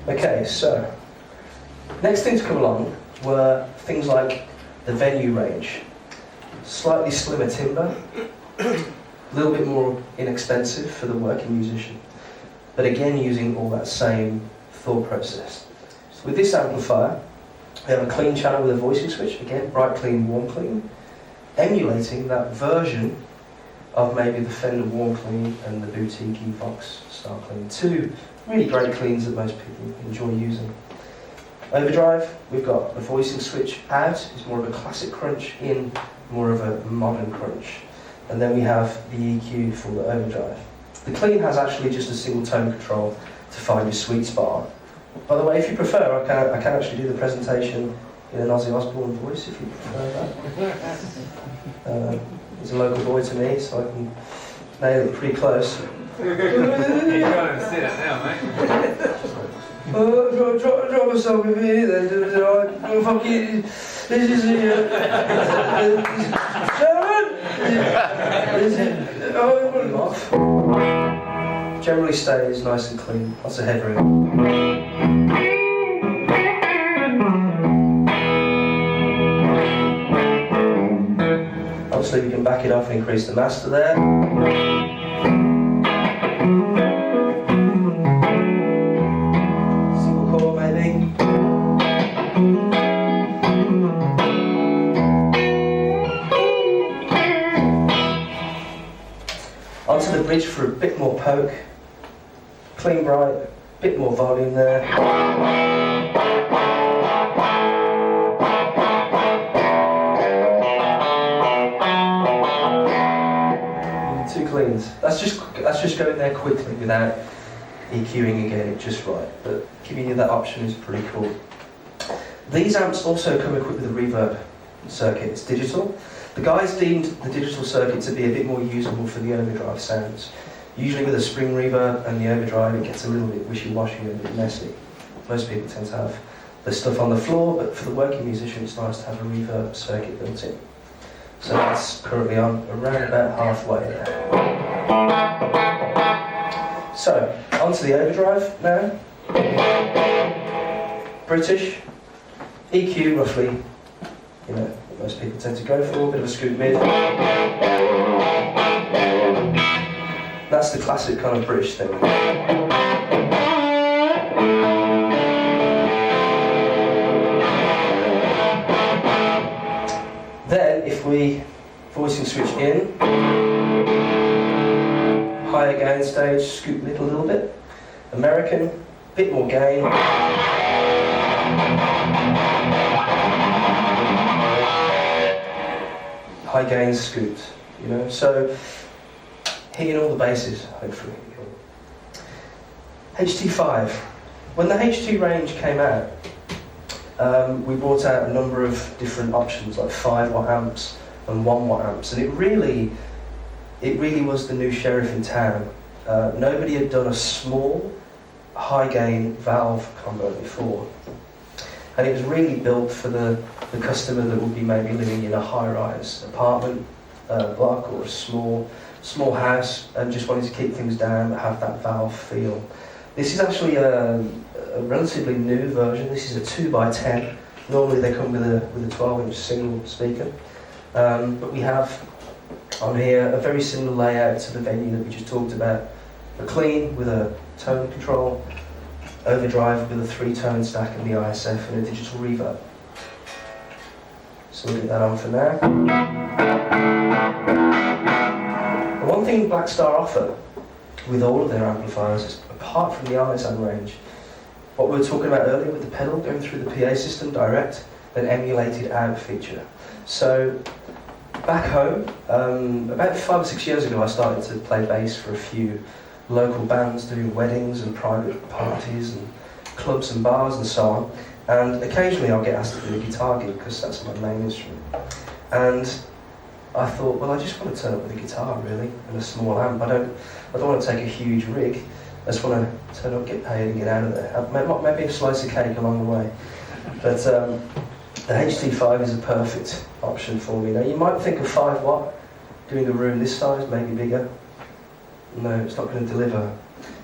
Okay, so next thing to come along were things like the venue range. Slightly slimmer timber, a little bit more inexpensive for the working musician, but again using all that same thought process. So with this amplifier, we have a clean channel with a voicing switch, again, bright clean, warm clean, emulating that version of maybe the Fender warm clean and the boutique Vox style clean. Two really great cleans that most people enjoy using. Overdrive, we've got the voicing switch out, is more of a classic crunch, in more of a modern crunch. And then we have the EQ for the overdrive. The clean has actually just a single tone control to find your sweet spot. By the way, if you prefer, I can actually do the presentation in an Ozzy Osbourne voice, if you prefer that. He's a local boy to me, so I can nail it pretty close. You can't even see that now, mate. Drop a song with me, then fuck you. This is it. Generally stays nice and clean, lots of headroom. Obviously we can back it off and increase the master there. Single core maybe. Onto the bridge for a bit more poke. Clean bright, bit more volume there. Two cleans. That's just going there quickly without EQing again it just right. But giving you that option is pretty cool. These amps also come equipped with a reverb circuit. It's digital. The guys deemed the digital circuit to be a bit more usable for the overdrive sounds. Usually with a spring reverb and the overdrive it gets a little bit wishy-washy and a bit messy. Most people tend to have the stuff on the floor, but for the working musician it's nice to have a reverb circuit built in. So that's currently on around about halfway there. So, onto the overdrive now. British, EQ roughly, you know, what most people tend to go for, a bit of a scoop mid. That's the classic kind of British thing. Then, if we voicing switch in, higher gain stage, scoop mid a little bit. American, bit more gain. High gain scooped, you know, so hitting all the bases, hopefully. HT5. When the HT range came out, we brought out a number of different options, like 5-watt amps and 1-watt amps, and it really was the new sheriff in town. Nobody had done a small, high-gain valve combo before, and it was really built for the customer that would be maybe living in a high-rise apartment block or a small house and just wanted to keep things down but have that valve feel. This is actually a relatively new version. This is a 2x10. Normally they come with a 12-inch single speaker, but we have on here a very similar layout to the venue that we just talked about. A clean with a tone control, overdrive with a 3-tone stack and the ISF and a digital reverb. So we'll get that on for now. The one thing Blackstar offer with all of their amplifiers is, apart from the ISM range, what we were talking about earlier with the pedal going through the PA system direct, an emulated out feature. So back home, about 5 or 6 years ago, I started to play bass for a few local bands doing weddings and private parties and clubs and bars and so on. And occasionally I'll get asked to do a guitar gig because that's my main instrument. And I thought, well, I just want to turn up with a guitar really and a small amp. I don't want to take a huge rig. I just want to turn up, get paid and get out of there. Maybe a slice of cake along the way. But the HT5 is a perfect option for me. Now you might think of 5-watt, doing a room this size, maybe bigger. No, it's not going to deliver.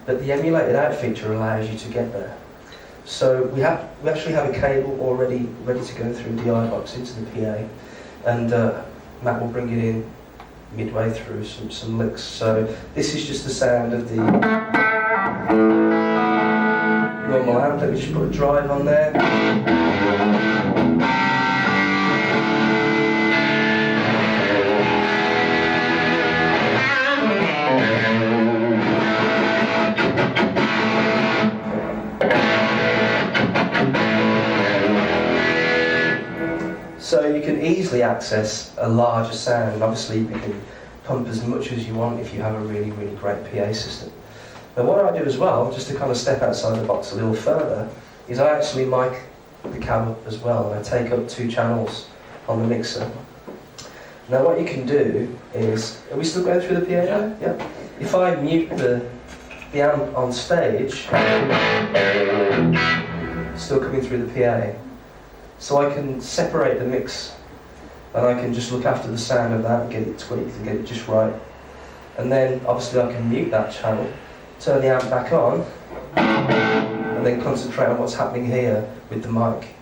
But the emulated out feature allows you to get there. So we actually have a cable already ready to go through DI box into the PA, and Matt will bring it in midway through some licks. So this is just the sound of the normal amp. Let me just put a drive on there. So you can easily access a larger sound. Obviously, you can pump as much as you want if you have a really, really great PA system. But what I do as well, just to kind of step outside the box a little further, is I actually mic the cab up as well, and I take up 2 channels on the mixer. Now what you can do is, are we still going through the PA? Yeah. If I mute the amp on stage, still coming through the PA. So I can separate the mix, and I can just look after the sound of that and get it tweaked and get it just right. And then obviously I can mute that channel, turn the amp back on, and then concentrate on what's happening here with the mic.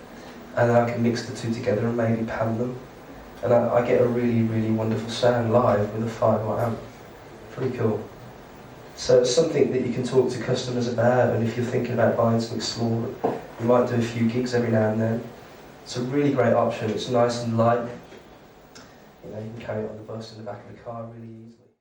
And then I can mix the 2 together and maybe pan them. And I get a really, really wonderful sound live with a 5-watt amp. Pretty cool. So it's something that you can talk to customers about, and if you're thinking about buying something small, you might do a few gigs every now and then. It's a really great option. It's nice and light. You know, you can carry it on the bus in the back of the car really easily.